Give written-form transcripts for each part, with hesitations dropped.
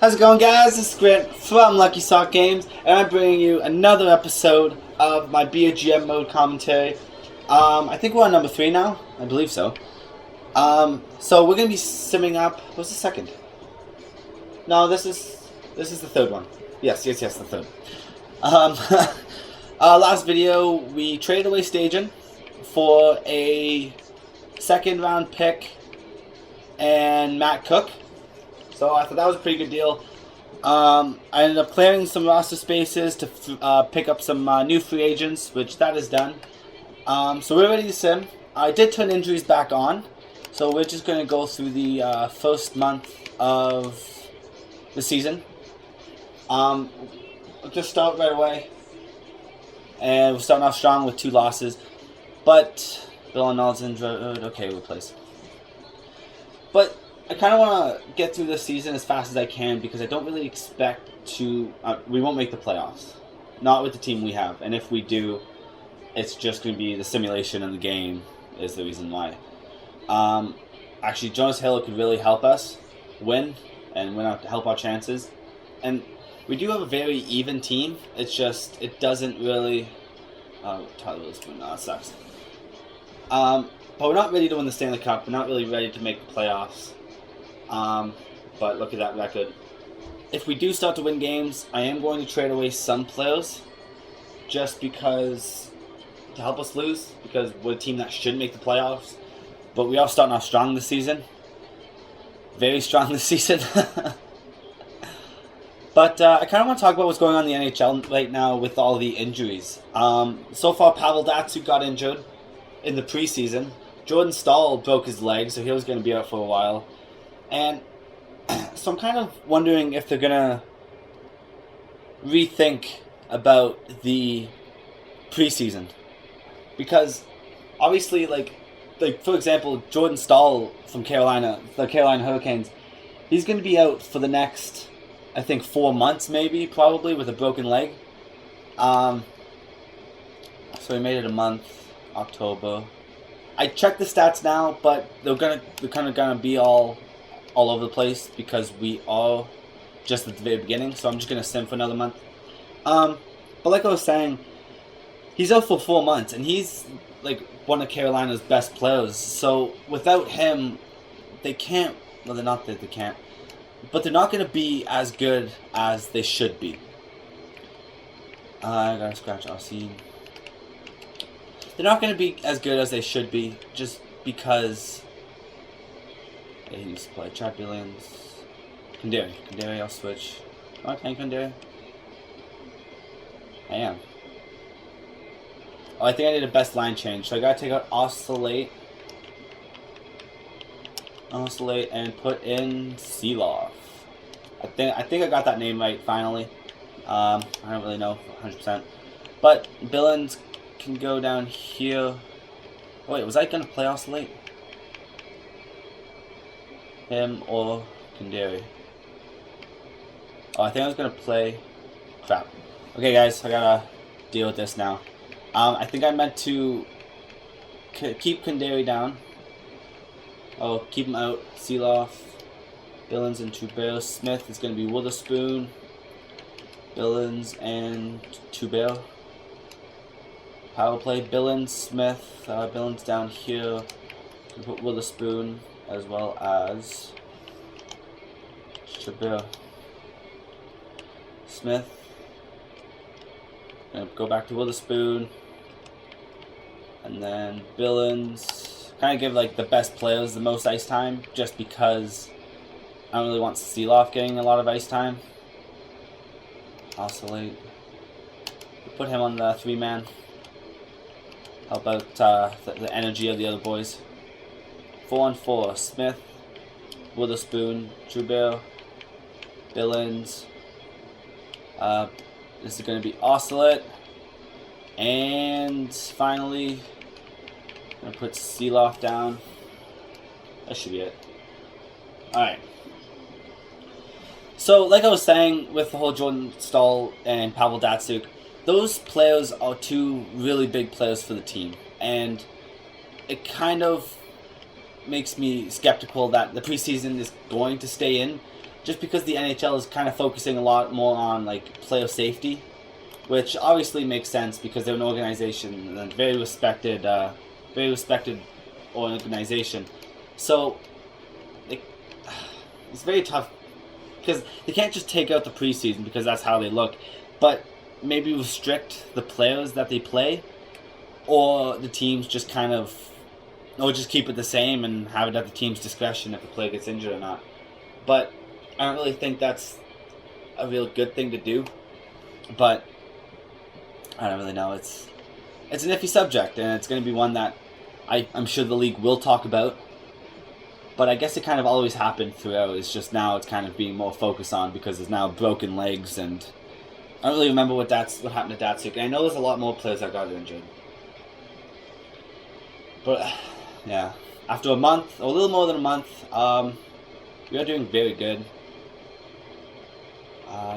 How's it going, guys? This is Grant from Lucky Sock Games, and I'm bringing you another episode of my BGM mode commentary. I think we're on number 3 now. I believe so. So we're gonna be simming up. What's the second? No, this is the third one. Yes, the third. Last video we traded away Stajan for a second round pick and Matt Cook. So I thought that was a pretty good deal. I ended up clearing some roster spaces to pick up some new free agents, which that is done. So we're ready to sim. I did turn injuries back on, so we're just going to go through the first month of the season. I'll just start right away. And we're starting off strong with 2 losses. But Bill and Nald's injured. Okay, we'll place. But I kind of want to get through this season as fast as I can because I don't really expect to... we won't make the playoffs. Not with the team we have. And if we do, it's just going to be the simulation and the game is the reason why. Actually, Jonas Halo could really help us win and help our chances. And we do have a very even team. It's just, it doesn't really... Tyler Wilson, no, it sucks. But we're not ready to win the Stanley Cup. We're not really ready to make the playoffs. But look at that record. If we do start to win games, I am going to trade away some players just because to help us lose, because we're a team that should make the playoffs. But we are starting off strong this season. Very strong this season. But I kind of want to talk about what's going on in the NHL right now with all the injuries. So far, Pavel Datsyuk got injured in the preseason. Jordan Staal broke his leg, so he was going to be out for a while. And so I'm kind of wondering if they're going to rethink about the preseason. Because obviously, like for example, Jordan Staal from Carolina, the Carolina Hurricanes, he's going to be out for the next, I think, 4 months maybe, probably, with a broken leg. So we made it a month, October. I checked the stats now, but they're kind of gonna be all over the place because we are just at the very beginning. So I'm just gonna sim for another month. But like I was saying, he's out for 4 months, and he's like one of Carolina's best players. So without him, they can't. Well, they're not that they can't, but they're not gonna be as good as they should be. I gotta scratch Aussie. They're not going to be as good as they should be, just because they used to play Chad Billions. Kandari, I'll switch. Am I playing Kandari? I am. Oh, I think I need a best line change, so I gotta take out Oscillate, and put in Seeloff. I think I got that name right finally. I don't really know 100%, but Billings can go down here. Oh, wait, was I gonna play Oscillate? Him or Kandari? Oh, I think I was gonna play... Crap. Okay, guys, I gotta deal with this now. I think I meant to keep Kandari down. Oh, keep him out. Seeloff, Billings, and Troubert. Smith is gonna be Witherspoon, Billings, and Troubert. Power play, Billings, Smith, Billings down here. We put Witherspoon as well as Troubert. Smith. Gonna go back to Witherspoon. And then Billings. Kind of give like the best players the most ice time, just because I don't really want Seeloff getting a lot of ice time. Oscillate. Put him on the 3-man. Help out the energy of the other boys. 4-on-4. Smith, Witherspoon, Troubert, Billings. This is going to be Oscillate. And finally, I'm going to put Seeloff down. That should be it. Alright. So, like I was saying, with the whole Jordan Staal and Pavel Datsyuk, those players are 2 really big players for the team, and it kind of makes me skeptical that the preseason is going to stay in, just because the NHL is kind of focusing a lot more on like player safety, which obviously makes sense because they're an organization, a very respected organization. So it's very tough because they can't just take out the preseason because that's how they look, but maybe restrict the players that they play, or the teams just kind of, or just keep it the same and have it at the team's discretion if the player gets injured or not. But I don't really think that's a real good thing to do. But I don't really know. It's an iffy subject, and it's going to be one that I'm sure the league will talk about. But I guess it kind of always happened throughout. It's just now it's kind of being more focused on because there's now broken legs, and I don't really remember what happened to Datsuk. And I know there's a lot more players that got injured. But yeah, after a month, or a little more than a month, we are doing very good.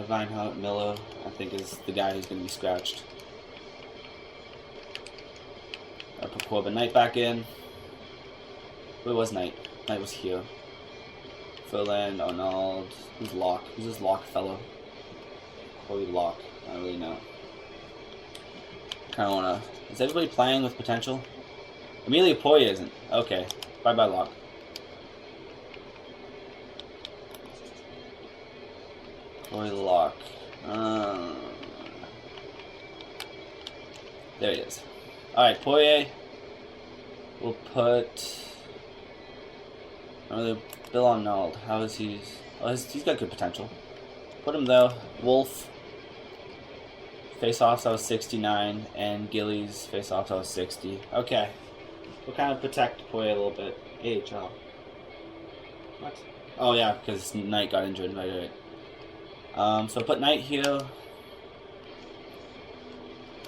Reinhardt Miller, I think, is the guy who's going to be scratched. I put Corbin Knight back in. Where was Knight? Knight was here. Ferland, Arnold. Who's Locke? Who's this Locke fellow? Corey Locke. I don't really know. Kind of want to... Is everybody playing with potential? Amelia Poirier isn't. Okay. Bye-bye, Locke. Corey Locke. There he is. Alright, Poirier. We'll put... Bill Arnold. How is he? Oh, he's got good potential. Put him though. Wolf. Face-offs, I was 69. And Gillies, face-offs, I was 60. Okay. We'll kind of protect Poirier a little bit. AHL. What? Oh yeah, because Knight got injured. Right. So put Knight here.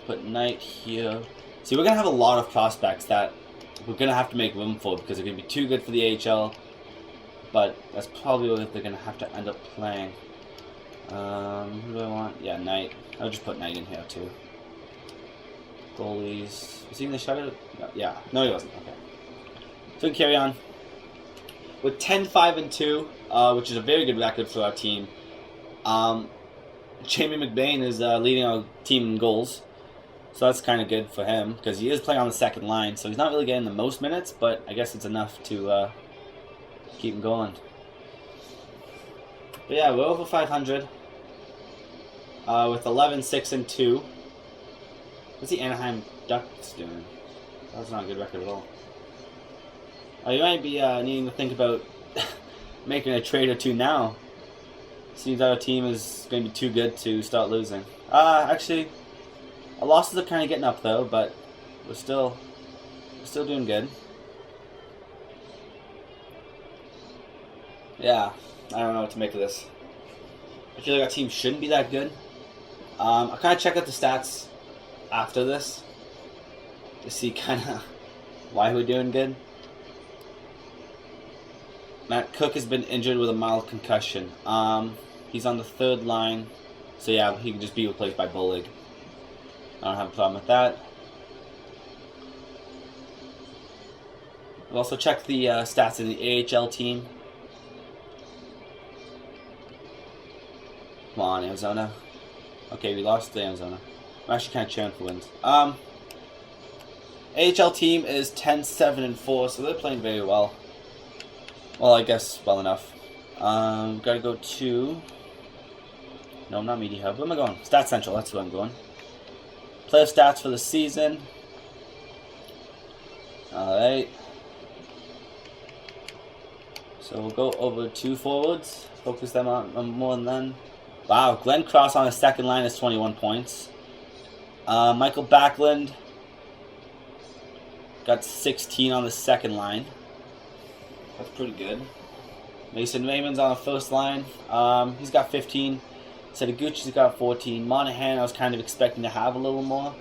Put Knight here. See, we're going to have a lot of prospects that we're going to have to make room for because they're going to be too good for the AHL. But that's probably what they're going to have to end up playing. Who do I want? Yeah, Knight. I'll just put Knight in here too. Goalies. Was he in the shutout? No, yeah. No, he wasn't. Okay. So we can carry on. With 10-5-2, which is a very good record for our team. Jamie McBain is leading our team in goals. So that's kind of good for him because he is playing on the second line. So he's not really getting the most minutes, but I guess it's enough to keep him going. But yeah, we're over 500 with 11-6-2. What's the Anaheim Ducks doing? That's not a good record at all. You might be needing to think about making a trade or two now. Seems that our team is going to be too good to start losing. Actually, our losses are kind of getting up though, but we're still doing good. Yeah, I don't know what to make of this. I feel like our team shouldn't be that good. I'll kind of check out the stats after this to see kind of why we're doing good. Matt Cook has been injured with a mild concussion. He's on the third line, so yeah, he can just be replaced by Bullig. I don't have a problem with that. We'll also check the stats in the AHL team. Come on, Arizona. Okay, we lost to Arizona. I'm actually kind of cheering for wins. AHL team is 10-7-4, so they're playing very well. Well, I guess well enough. Gotta go to... No, not Media Hub. Where am I going? Stats Central, that's where I'm going. Player stats for the season. Alright. So we'll go over to forwards. Focus them on more than them. Wow, Glenn Cross on the second line is 21 points. Michael Backlund got 16 on the second line. That's pretty good. Mason Raymond's on the first line. He's got 15. Setaguchi's got 14. Monahan, I was kind of expecting to have a little more.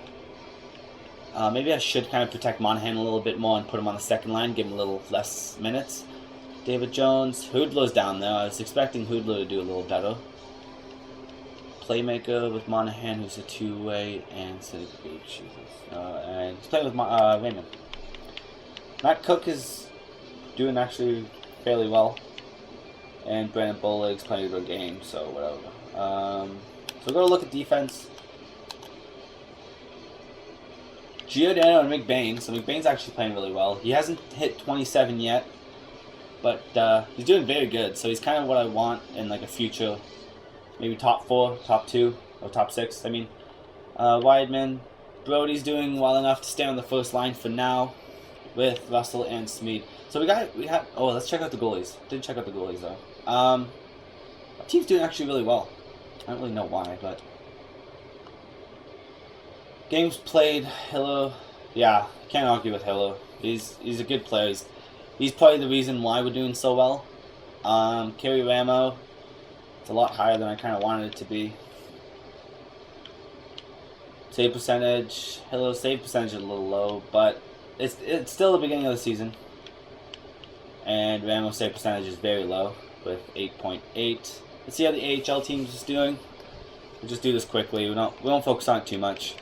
Maybe I should kind of protect Monahan a little bit more and put him on the second line, give him a little less minutes. David Jones. Hoodler's down there. I was expecting Hoodler to do a little better. Playmaker with Monahan, who's a two-way, and Setaguchi. And he's playing with Raymond. Matt Cook is doing actually fairly well. And Brandon Bolig's playing a good game, so whatever. So we're going to look at defense. Giordano and McBain. So McBain's actually playing really well. He hasn't hit 27 yet, but he's doing very good. So he's kind of what I want in like a future, maybe top 4, top 2, or top 6. I mean, Wideman. Brody's doing well enough to stay on the first line for now, with Russell and Smeed. So we have. Oh, let's check out the goalies. Didn't check out the goalies though. Our team's doing actually really well. I don't really know why, but games played. Hilo, yeah, can't argue with Hilo. He's a good player. He's probably the reason why we're doing so well. Kerry Ramo, it's a lot higher than I kind of wanted it to be. Save percentage, Hilo's save percentage is a little low, but it's still the beginning of the season. And Ramo's save percentage is very low with 8.8. Let's see how the AHL team is doing. We'll just do this quickly. We won't focus on it too much.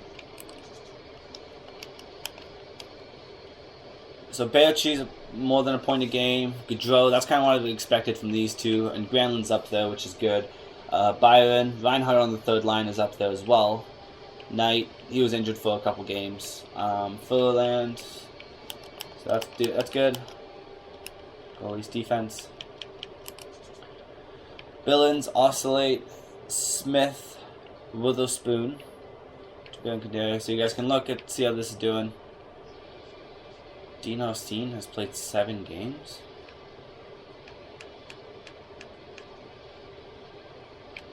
So Baertschi's more than a point a game. Gaudreau, that's kind of what I expected from these two. And Granlund's up there, which is good. Byron, Reinhardt on the third line is up there as well. Knight, he was injured for a couple games. Furland, so that's good. Goalies defense. Billings, Oscillate, Smith, Witherspoon. So you guys can look at see how this is doing. Dean Osteen has played 7 games.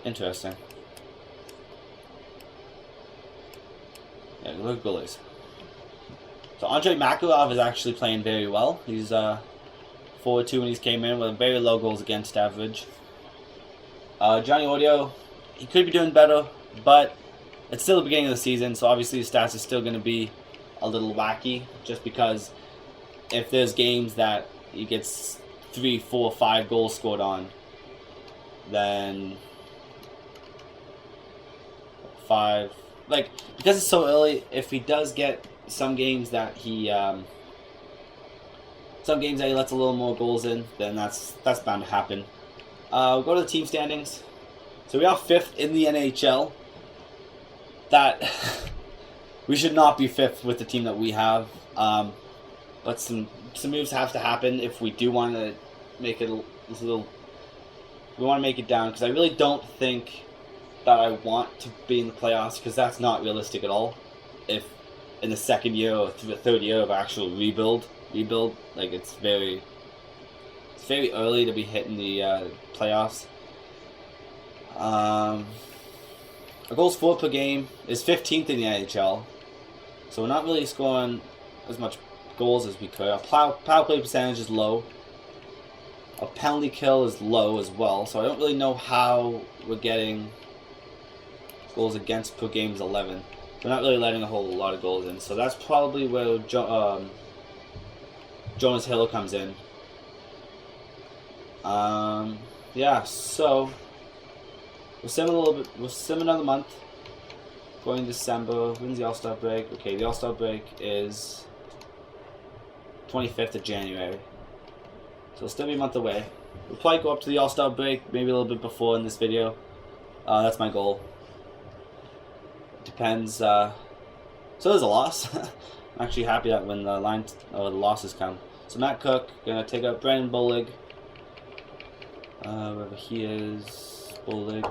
Interesting. Yeah, look at goalies. So Andrei Makarov is actually playing very well. He's 4-2 when he came in with a very low goals against average. Johnny Audio, he could be doing better, but it's still the beginning of the season, so obviously his stats are still going to be a little wacky, just because if there's games that he gets 3, 4, 5 goals scored on, then 5, like, because it's so early, if he does get some games that he lets a little more goals in, then that's bound to happen. We'll go to the team standings. So we are 5th in the NHL. That we should not be 5th with the team that we have. But some moves have to happen if we do want to make it a little. We want to make it down, because I really don't think that I want to be in the playoffs, because that's not realistic at all. If in the second year or the third year of actual rebuild, like it's very early to be hitting the playoffs. Our goals for per game is 15th in the NHL, so we're not really scoring as much goals as we could. Our power play percentage is low. Our penalty kill is low as well, so I don't really know how we're getting goals against per game is 11. We're not really letting a whole lot of goals in, so that's probably where Jonas Hill comes in. Yeah, so we'll sim a little bit. We'll sim another month. Going December. When's the All-Star break? Okay, the All-Star break is 25th of January. So it'll still be a month away. We'll probably go up to the All-Star break, maybe a little bit before in this video. That's my goal. Depends. So there's a loss. I'm actually happy that when the losses come. So Matt Cook gonna take out Brandon Bolig. Wherever he is, Bolig.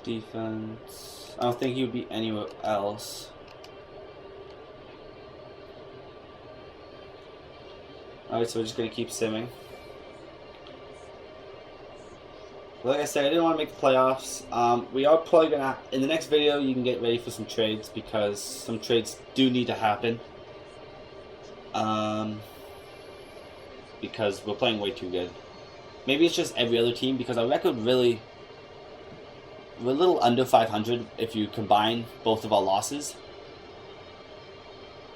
Defense. I don't think he would be anywhere else. Alright, so we're just gonna keep simming. Like I said, I didn't want to make the playoffs. We are probably gonna, in the next video, you can get ready for some trades, because some trades do need to happen. Because we're playing way too good. Maybe it's just every other team, because our record really, we're a little under 500 if you combine both of our losses.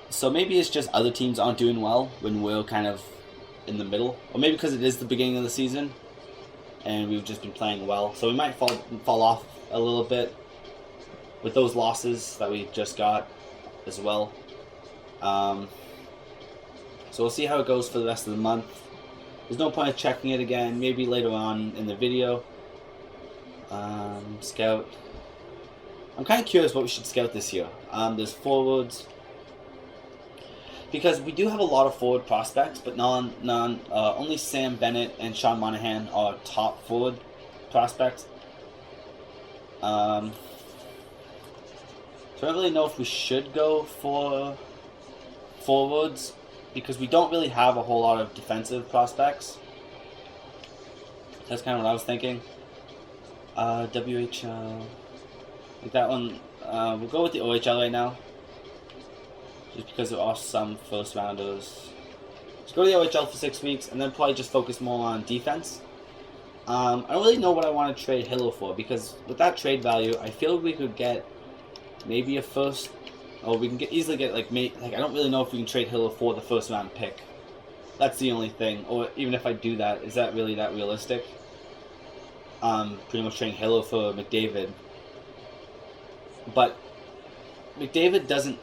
So maybe it's just other teams aren't doing well when we're kind of in the middle, or maybe because it is the beginning of the season and we've just been playing well, so we might fall off a little bit with those losses that we just got as well. So we'll see how it goes for the rest of the month. There's no point of checking it again. Maybe later on in the video. Scout. I'm kind of curious what we should scout this year. There's forwards. Because we do have a lot of forward prospects, but only Sam Bennett and Sean Monahan are top forward prospects. So I don't really know if we should go for forwards, because we don't really have a whole lot of defensive prospects. That's kind of what I was thinking. WHL. Like that one, we'll go with the OHL right now. Just because there are some first rounders. Let's go to the OHL for 6 weeks and then probably just focus more on defense. I don't really know what I want to trade Hilo for, because with that trade value, I feel we could get maybe a first, or we can easily get like I don't really know if we can trade Hilo for the first round pick. That's the only thing. Or even if I do that, is that really that realistic? Pretty much trading Hilo for McDavid. But McDavid doesn't.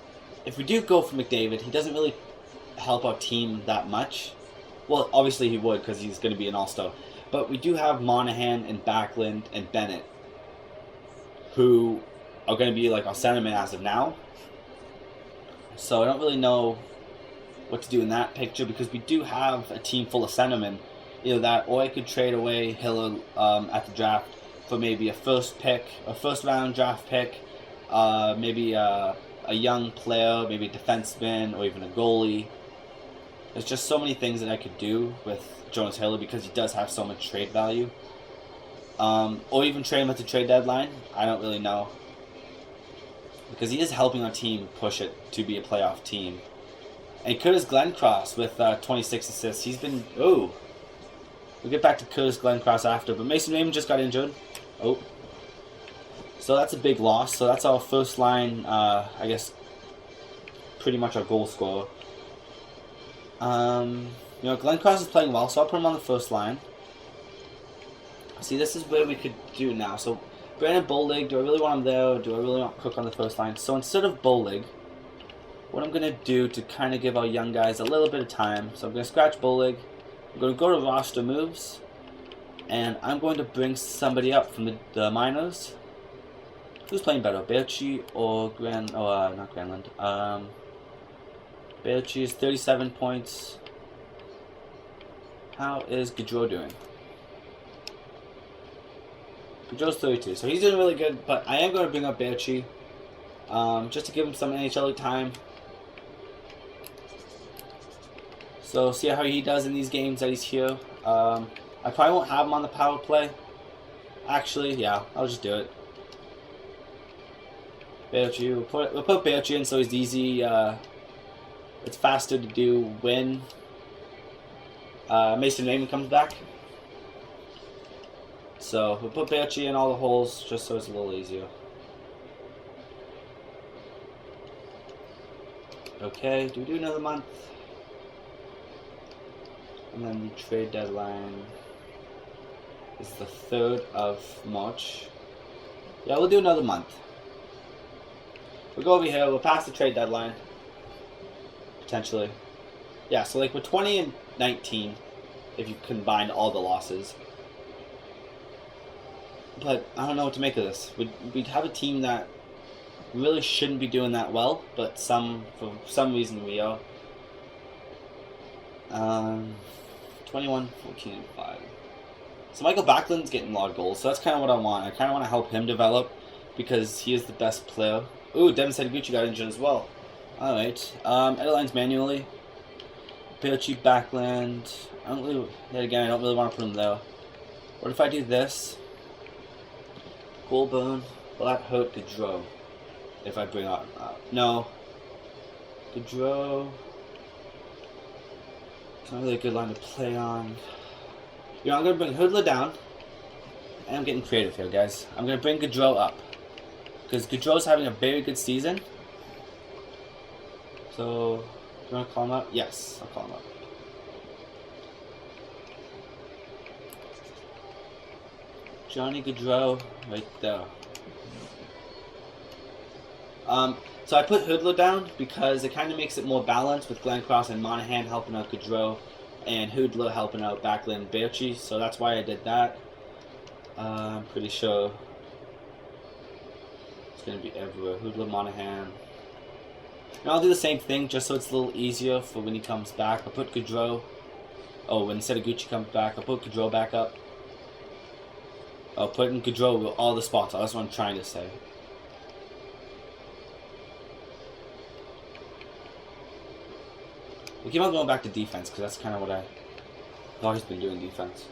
If we do go for McDavid, he doesn't really help our team that much. Well, obviously he would, because he's going to be an all-star. But we do have Monahan and Backlund and Bennett, who are going to be like our centermen as of now. So I don't really know what to do in that picture, because we do have a team full of centermen. Either that, or I could trade away Hiller at the draft for maybe a first round draft pick, maybe a young player, maybe a defenseman, or even a goalie. There's just so many things that I could do with Jonas Hiller, because he does have so much trade value. Or even trade him at the trade deadline. I don't really know, because he is helping our team push it to be a playoff team. And Curtis Glencross with 26 assists. He's been... Oh! We'll get back to Curtis Glencross after, but Mason Raymond just got injured. Oh. So that's a big loss. So that's our first line, I guess, pretty much our goal scorer. Glencross is playing well, so I'll put him on the first line. See, this is where we could do now. So, Brandon Bollig, do I really want him there, or do I really want Cook on the first line? So instead of Bollig, what I'm going to do to kind of give our young guys a little bit of time, so I'm going to scratch Bollig, I'm going to go to roster moves, and I'm going to bring somebody up from the minors. Who's playing better, Bearchi or not Granlund? Bearchi is 37 points. How is Gaudreau doing? Gaudreau's 32, so he's doing really good, but I am going to bring up Bearchi, just to give him some NHL time. So see how he does in these games that he's here. I probably won't have him on the power play. Actually, yeah, I'll just do it. Bearchi, we'll put Bearchi in so he's easy. It's faster to do when Mason Raymond comes back. So we'll put Bearchi in all the holes just so it's a little easier. Okay, do we do another month? And then the trade deadline is the 3rd of March. Yeah, we'll do another month. We'll go over here, we'll pass the trade deadline. Potentially. Yeah, so like we're 20 and 19 if you combine all the losses. But I don't know what to make of this. We'd have a team that really shouldn't be doing that well, but for some reason we are. 21, 14, and 5. So Michael Backlund's getting a lot of goals, so that's kind of what I want. I kind of want to help him develop, because he is the best player. Ooh, Devin Setaguchi got injured as well. Alright, edit lines manually. Bearchi, Backlund. I don't really want to put him there. What if I do this? Goulburn. Will that hurt Gaudreau? If I bring out... no. Gaudreau... It's not really a good line to play on. I'm going to bring Hoodler down. And I'm getting creative here, guys. I'm going to bring Gaudreau up, because Gaudreau's having a very good season. So, do you want to call him up? Yes, I'll call him up. Johnny Gaudreau, right there. So I put Hoodler down because it kind of makes it more balanced with Glencross and Monahan helping out Gaudreau, and Hoodler helping out Backlund Berchi, so that's why I did that. I'm pretty sure it's going to be everywhere. Hoodler, Monahan. And I'll do the same thing just so it's a little easier for when he comes back. I'll put Gaudreau. Oh, when Setaguchi comes back, I'll put Gaudreau back up. I'll put in Gaudreau with all the spots. That's what I'm trying to say. We keep on going back to defense because that's kind of what I've always been doing, defense.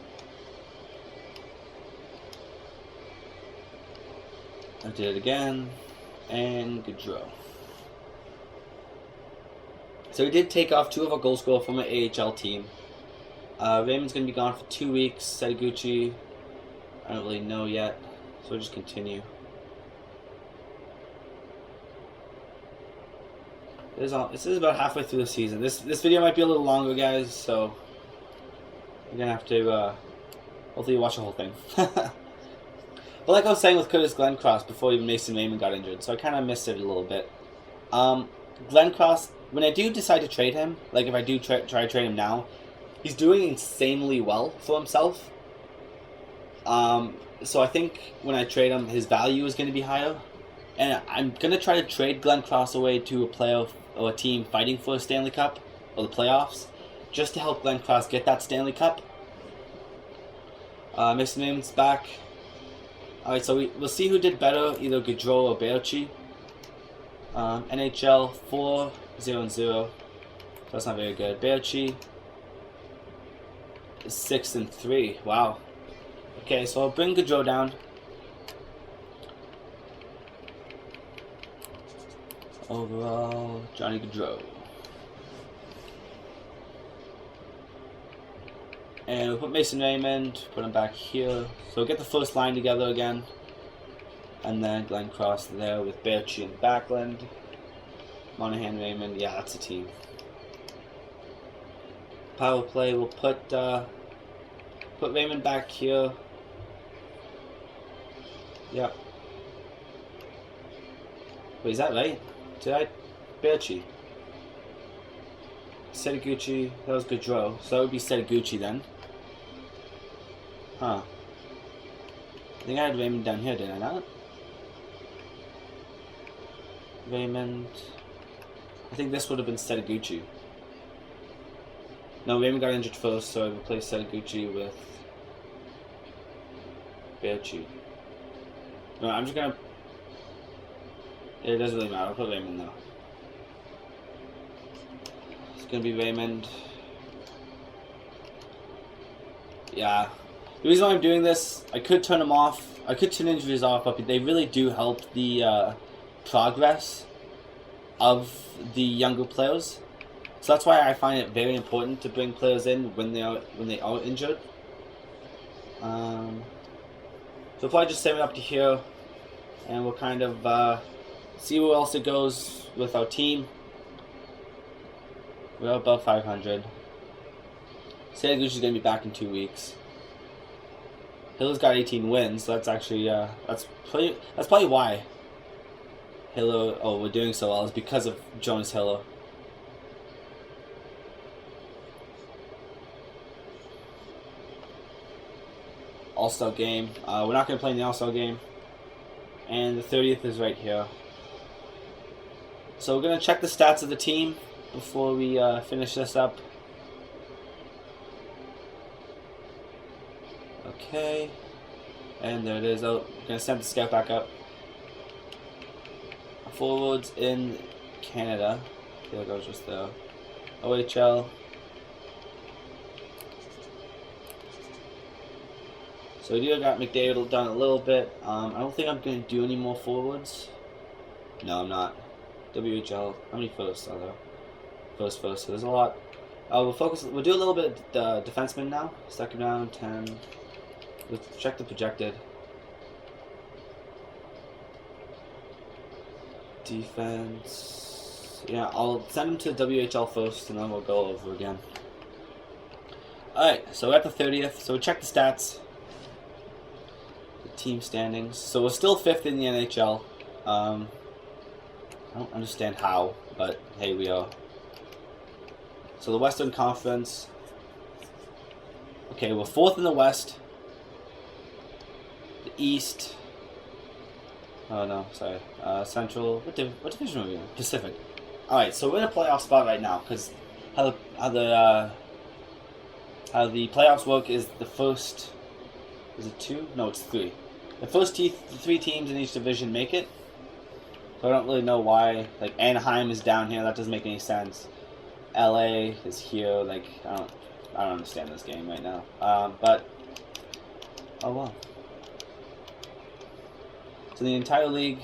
I did it again, and Gaudreau. So we did take off 2 of our goal scorers from our AHL team. Raymond's going to be gone for 2 weeks. Setaguchi, I don't really know yet, so we'll just continue. This is about halfway through the season. This video might be a little longer, guys, so you're going to have to, hopefully you watch the whole thing. But like I was saying with Curtis Glencross before even Mason Raymond got injured, so I kind of missed it a little bit. Glencross, when I do decide to trade him, like if I do try to trade him now, he's doing insanely well for himself. So I think when I trade him, his value is going to be higher. And I'm going to try to trade Glencross away to a player or a team fighting for a Stanley Cup or the playoffs, just to help Glencross get that Stanley Cup. Mason Raymond's back. Alright, so we'll see who did better, either Gaudreau or Berchi. NHL 4-0-0. So that's not very good. Berchi is 6-3. Wow. Okay, so I'll bring Gaudreau down. Overall, Johnny Gaudreau. And we'll put Mason Raymond, put him back here. So we'll get the first line together again. And then Glencross there with Berchi and Backlund. Monahan, Raymond, yeah, that's a team. Power play, we'll put Raymond back here. Yep. Wait, is that right? Did I? Berchi. Setaguchi, that was Gaudreau. So that would be Setaguchi then. Huh. I think I had Raymond down here, didn't I not? Raymond. I think this would have been Setaguchi. No, Raymond got injured first, so I replaced Setaguchi with Berchi. No, I'm just gonna. It doesn't really matter. I'll put Raymond though. It's gonna be Raymond. Yeah. The reason why I'm doing this, I could turn them off. I could turn injuries off, but they really do help the progress of the younger players. So that's why I find it very important to bring players in when they are injured. So we'll probably just save it up to here, and we'll kind of see where else it goes with our team. We're above 500. Setaguchi's gonna be back in 2 weeks. Hiller's got 18 wins, so that's actually that's probably why Hiller we're doing so well, is because of Jonas Hiller. All-Star game. We're not gonna play in the All-Star game, and the 30th is right here. So we're gonna check the stats of the team before we finish this up. Okay, and there it is. Oh, I'm gonna send the scout back up. Forwards in Canada. I feel like I was just there. OHL. So we got McDavid done a little bit. I don't think I'm gonna do any more forwards. No, I'm not. WHL. How many firsts are there? First. So there's a lot. We'll do a little bit of defenseman now. Second round, 10. Let's check the projected. Defense. Yeah, I'll send him to WHL first, and then we'll go over again. Alright, so we're at the 30th. So we check the stats. The team standings. So we're still 5th in the NHL. I don't understand how, but hey, we are. So the Western Conference, Okay, we're 4th in the West. The East. Oh no, sorry. Central. What division are we in? Pacific. All right, so we're in a playoff spot right now because how the playoffs work is the first. Is it 2? No, it's 3. The first 3 teams in each division make it. So I don't really know why. Like Anaheim is down here. That doesn't make any sense. LA is here. Like I don't understand this game right now. But oh well. So the entire league,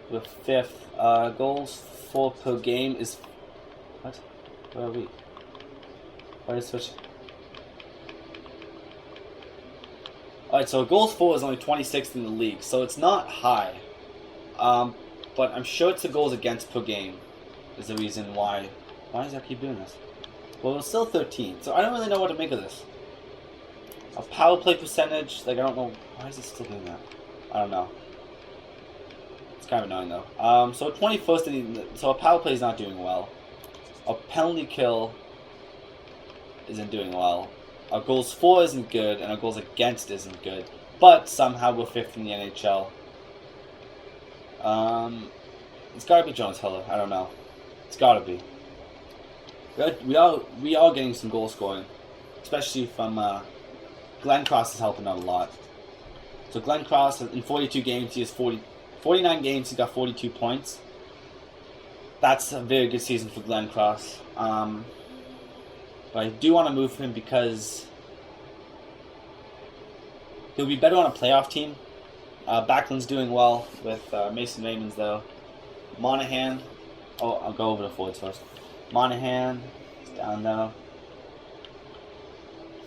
we're 5th. Goals for per game is what? Where are we? Why did I switch? Alright, so goals for is only 26th in the league, so it's not high. But I'm sure it's the goals against per game is the reason why. Why does that keep doing this? Well, it's still 13, so I don't really know what to make of this. A power play percentage, like I don't know, why is it still doing that? I don't know. It's kind of annoying though. So 21st, so a power play is not doing well. A penalty kill isn't doing well. Our goals for isn't good, and our goals against isn't good. But somehow we're 5th in the NHL. It's gotta be Jonas Hiller. I don't know. It's gotta be. We are getting some goal scoring, especially from Glenn Cross is helping out a lot. So Glenn Cross in 42 games, he has 49 games. He's got 42 points. That's a very good season for Glenn Cross. But I do want to move him because he'll be better on a playoff team. Backlund's doing well with Mason Raymond's though. Monahan. Oh, I'll go over the forwards first. Monahan is down now.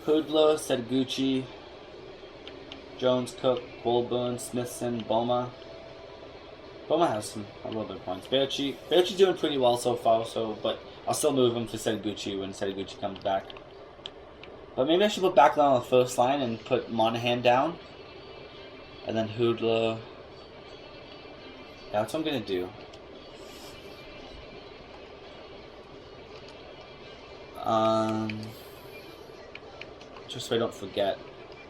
Hudler, Setaguchi, Jones, Cook, Goldburn, Smithson, Boma. Boma has a little bit of points. Berchi's doing pretty well so far, but I'll still move him for Setaguchi when Setaguchi comes back. But maybe I should put Backlund on the first line and put Monahan down. And then Hudler. Yeah, that's what I'm going to do. Just so I don't forget.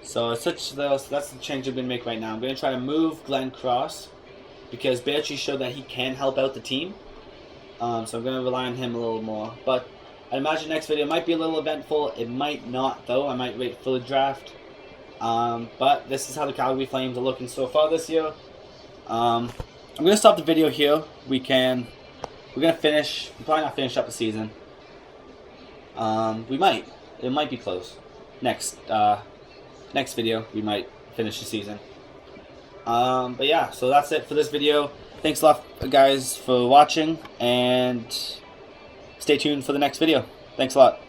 So that's the change I'm going to make right now. I'm going to try to move Glenn Cross because Berchi showed that he can help out the team. So I'm going to rely on him a little more. But I imagine next video might be a little eventful. It might not though. I might wait for the draft. But this is how the Calgary Flames are looking so far this year. I'm going to stop the video here. We're going to finish. We'll probably not finish up the season. We might. It might be close. Next video, we might finish the season. But yeah, so that's it for this video. Thanks a lot, guys, for watching, and stay tuned for the next video. Thanks a lot.